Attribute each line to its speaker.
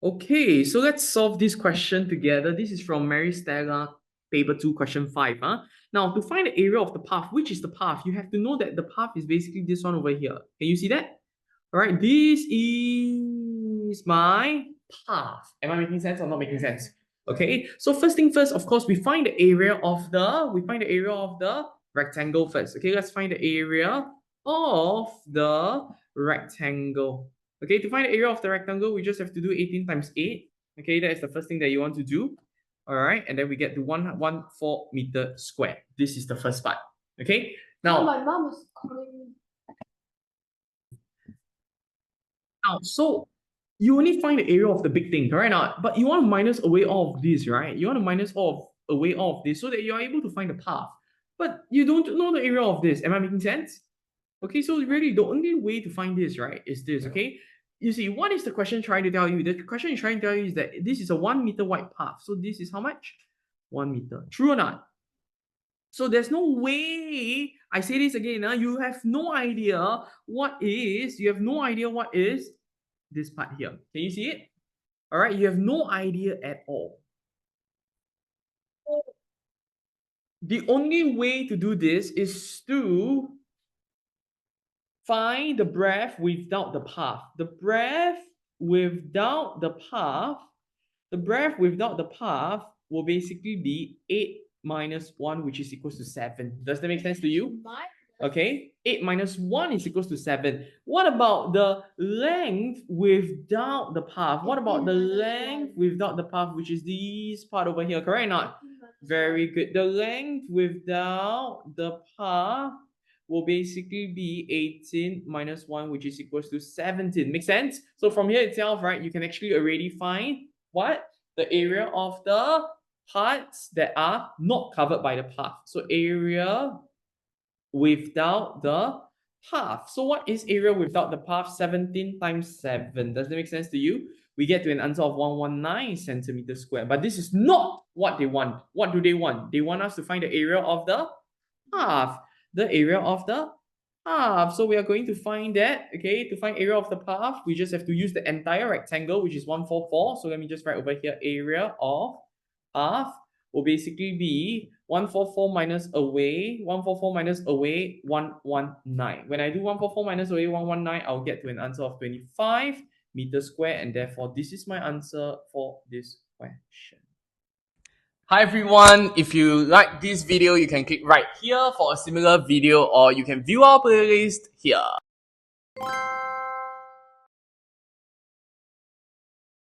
Speaker 1: Okay, so let's solve this question together. This is from MARIS STELLA paper 2 question 5. Now, to find the area of the path, which is the path, you have to know that the path is basically this one over here. Can you see that? All right, this is my path. Am I making sense or not making sense? Okay, so first thing first, of course, we find the area of the rectangle first. Okay, let's find the area of the rectangle. Okay, to find the area of the rectangle, we just have to do 18 times 8. Okay, that is the first thing that you want to do. All right, and then we get to 114 meter square. This is the first part. Okay, now
Speaker 2: my mom was calling me.
Speaker 1: Now, so you only find the area of the big thing, correct? Not, but you want to minus away all of this, right? You want to minus away all of this so that you are able to find the path. But you don't know the area of this. Am I making sense? Okay, so really the only way to find this, right, is this, okay? You see, what is the question trying to tell you? The question is trying to tell you is that this is a 1 meter wide path. So this is how much? 1 meter. True or not? So there's no way, I say this again, you have no idea what is this part here. Can you see it? All right, you have no idea at all. The only way to do this is to find the breadth without the path. The breadth without the path will basically be 8 minus 1, which is equals to 7. Does that make sense to you? Okay, 8 minus 1 is equals to 7. What about the length without the path? What about the length without the path, which is this part over here, correct or not? Very good. The length without the path will basically be 18 minus 1, which is equals to 17. Make sense? So from here itself, right, you can actually already find what? The area of the parts that are not covered by the path. So area without the path. So what is area without the path? 17 times 7. Does that make sense to you? We get to an answer of 119 centimeters squared. But this is not what they want. What do they want? They want us to find the area of the path. The area of the path. So we are going to find that. Okay, to find area of the path, we just have to use the entire rectangle, which is 144. So let me just write over here, area of path will basically be 144 minus away, 119. When I do 144 minus away 119, I'll get to an answer of 25 meters square, and therefore this is my answer for this question. Hi everyone, if you like this video, you can click right here for a similar video, or you can view our playlist here.